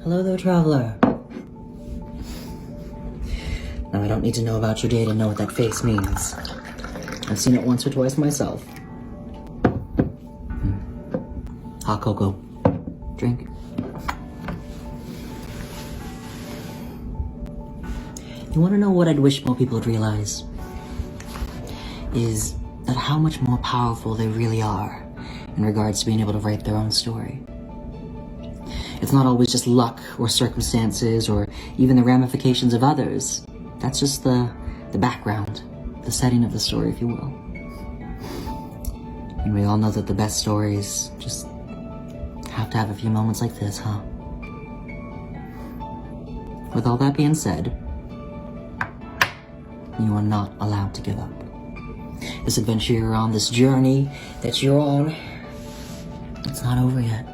Hello there, traveler. Now, I don't need to know about your day to know what that face means. I've seen it once or twice myself. Hot cocoa. Drink. You want to know what I'd wish more people would realize? Is that how much more powerful they really are in regards to being able to write their own story. It's not always just luck or circumstances or even the ramifications of others. That's just the background, the setting of the story, if you will. And we all know that the best stories just have to have a few moments like this, huh? With all that being said, you are not allowed to give up. This adventure you're on, this journey that you're on, it's not over yet.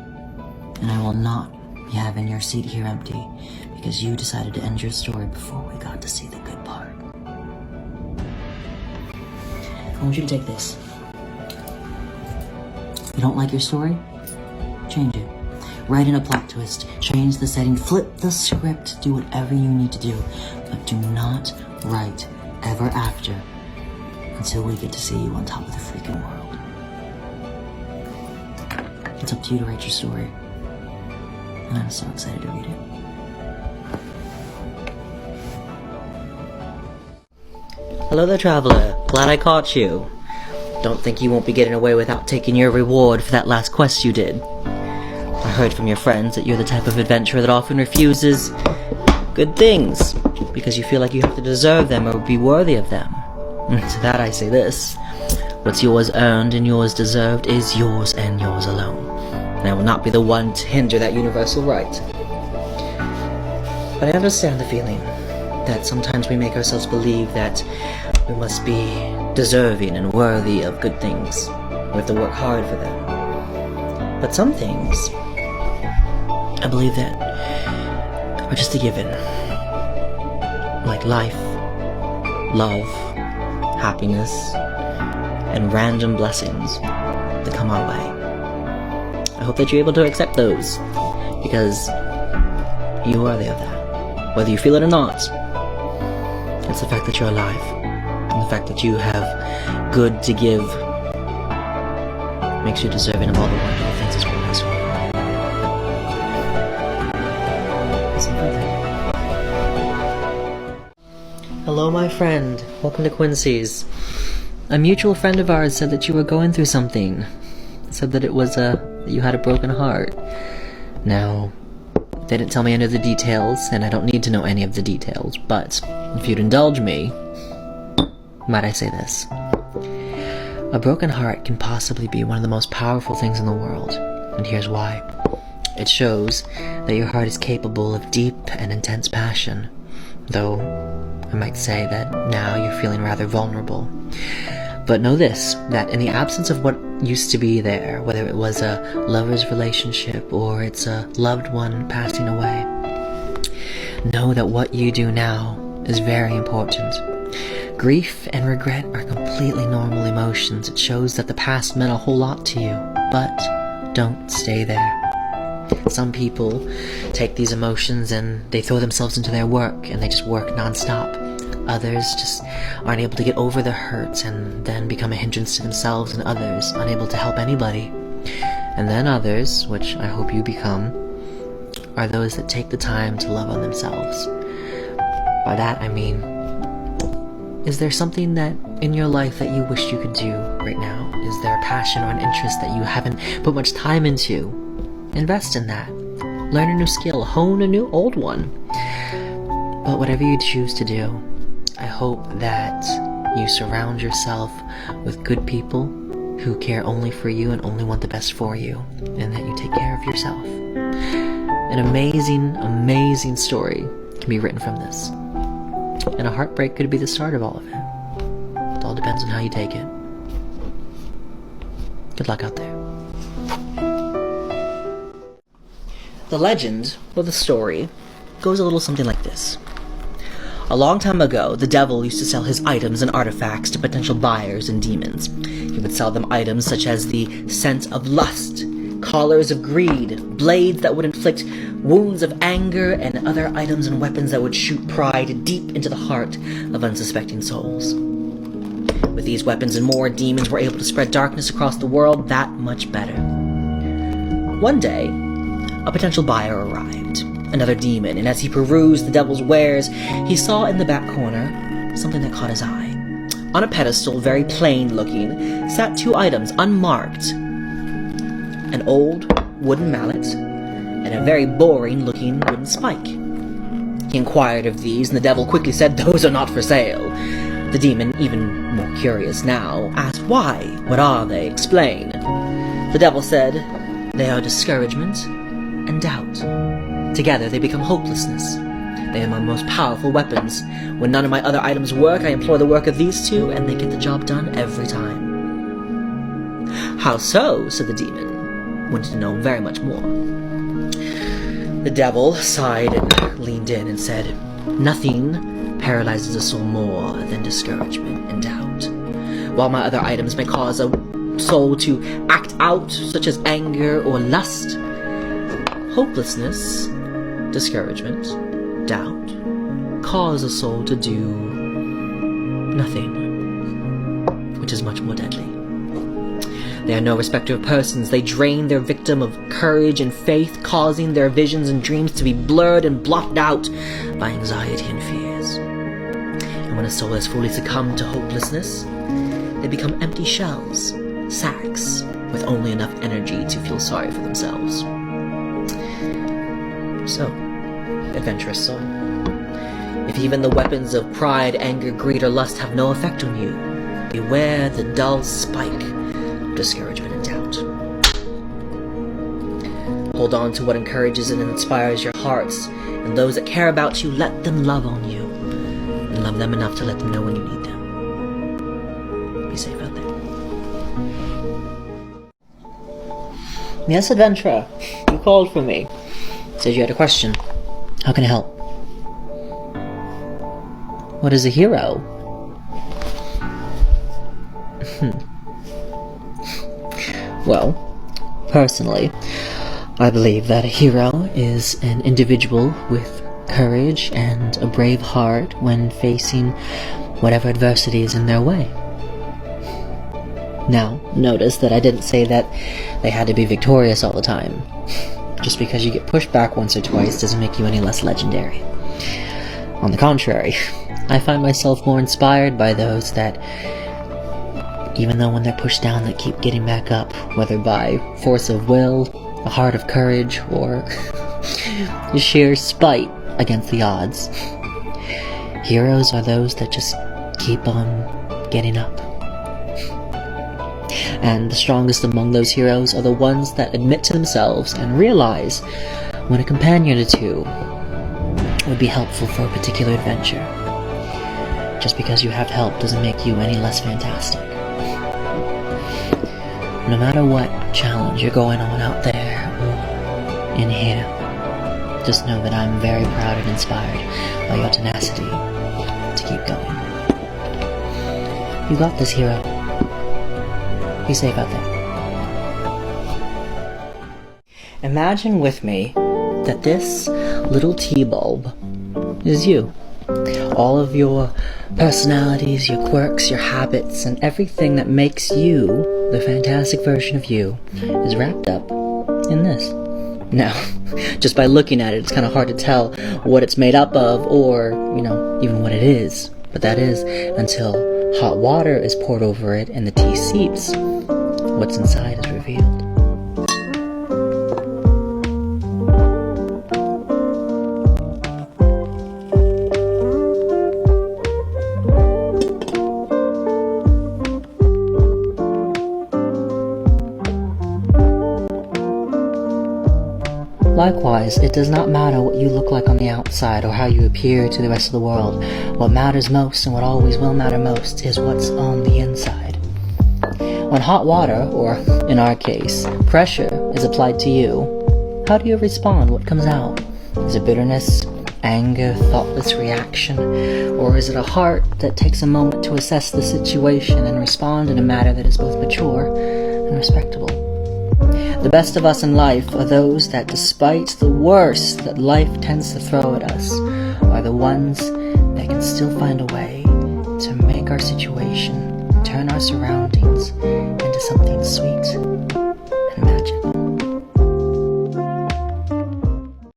And I will not be having your seat here empty because you decided to end your story before we got to see the good part. I want you to take this. You don't like your story? Change it. Write in a plot twist. Change the setting. Flip the script. Do whatever you need to do. But do not write ever after until we get to see you on top of the freaking world. It's up to you to write your story. And I'm so excited to read it. Hello there, traveler. Glad I caught you. Don't think you won't be getting away without taking your reward for that last quest you did. I heard from your friends that you're the type of adventurer that often refuses good things because you feel like you have to deserve them or be worthy of them. To that I say this: what's yours earned and yours deserved is yours and yours alone. And I will not be the one to hinder that universal right. But I understand the feeling that sometimes we make ourselves believe that we must be deserving and worthy of good things. We have to work hard for them. But some things, I believe that are just a given. Like life, love, happiness, and random blessings that come our way. I hope that you're able to accept those, because you are worthy of that. Whether you feel it or not, it's the fact that you're alive, and the fact that you have good to give makes you deserving of all the wonderful things this world has for you. Hello, my friend. Welcome to Quincy'S. A mutual friend of ours said that you were going through something. Said that it was that you had a broken heart. Now, they didn't tell me any of the details, and I don't need to know any of the details, but if you'd indulge me, might I say this? A broken heart can possibly be one of the most powerful things in the world, and here's why. It shows that your heart is capable of deep and intense passion, though I might say that now you're feeling rather vulnerable. But know this, that in the absence of what used to be there, whether it was a lover's relationship or it's a loved one passing away, know that what you do now is very important. Grief and regret are completely normal emotions. It shows that the past meant a whole lot to you, but don't stay there. Some people take these emotions and they throw themselves into their work and they just work non-stop. Others just aren't able to get over the hurt and then become a hindrance to themselves, and others unable to help anybody. And then others, which I hope you become, are those that take the time to love on themselves. By that I mean, is there something that in your life that you wish you could do right now? Is there a passion or an interest that you haven't put much time into? Invest in that. Learn a new skill. Hone a new old one. But whatever you choose to do, I hope that you surround yourself with good people who care only for you and only want the best for you, and that you take care of yourself. An amazing, amazing story can be written from this. And a heartbreak could be the start of all of it. It all depends on how you take it. Good luck out there. The legend, or the story, goes a little something like this. A long time ago, the devil used to sell his items and artifacts to potential buyers and demons. He would sell them items such as the scent of lust, collars of greed, blades that would inflict wounds of anger, and other items and weapons that would shoot pride deep into the heart of unsuspecting souls. With these weapons and more, demons were able to spread darkness across the world that much better. One day, a potential buyer arrived, another demon, and as he perused the devil's wares, he saw in the back corner something that caught his eye. On a pedestal, very plain-looking, sat two items, unmarked. An old wooden mallet, and a very boring-looking wooden spike. He inquired of these, and the devil quickly said, "Those are not for sale." The demon, even more curious now, asked why. "What are they? Explain." The devil said, "They are discouragement and doubt. Together they become hopelessness. They are my most powerful weapons. When none of my other items work, I employ the work of these two, and they get the job done every time." "How so?" said the demon, wanting to know very much more. The devil sighed and leaned in and said, "Nothing paralyzes a soul more than discouragement and doubt. While my other items may cause a soul to act out, such as anger or lust, hopelessness, discouragement, doubt, cause a soul to do nothing, which is much more deadly. They are no respecter of persons. They drain their victim of courage and faith, causing their visions and dreams to be blurred and blotted out by anxiety and fears. And when a soul has fully succumbed to hopelessness, they become empty shells, sacks, with only enough energy to feel sorry for themselves. So, adventurous soul, if even the weapons of pride, anger, greed, or lust have no effect on you, beware the dull spike of discouragement and doubt. Hold on to what encourages and inspires your hearts, and those that care about you, let them love on you, and love them enough to let them know when you need them. Be safe out there. Yes, adventurer, you called for me. Said you had a question. How can I help? What is a hero? Well, personally, I believe that a hero is an individual with courage and a brave heart when facing whatever adversity is in their way. Now, notice that I didn't say that they had to be victorious all the time. Just because you get pushed back once or twice doesn't make you any less legendary. On the contrary, I find myself more inspired by those that, even though when they're pushed down, they keep getting back up, whether by force of will, a heart of courage, or sheer spite against the odds. Heroes are those that just keep on getting up. And the strongest among those heroes are the ones that admit to themselves and realize when a companion or two would be helpful for a particular adventure. Just because you have help doesn't make you any less fantastic. No matter what challenge you're going on out there or in here, just know that I'm very proud and inspired by your tenacity to keep going. You got this, hero. Be safe out there. Imagine with me that this little tea bulb is you. All of your personalities, your quirks, your habits, and everything that makes you the fantastic version of you is wrapped up in this. Now, just by looking at it, it's kind of hard to tell what it's made up of or, even what it is. But that is until hot water is poured over it and the tea seeps. What's inside is revealed. Likewise, it does not matter what you look like on the outside or how you appear to the rest of the world. What matters most and what always will matter most is what's on the inside. When hot water, or in our case, pressure, is applied to you, how do you respond? What comes out? Is it bitterness, anger, thoughtless reaction? Or is it a heart that takes a moment to assess the situation and respond in a manner that is both mature and respectable? The best of us in life are those that, despite the worst that life tends to throw at us, are the ones that can still find a way to make our situation, turn our surroundings into something sweet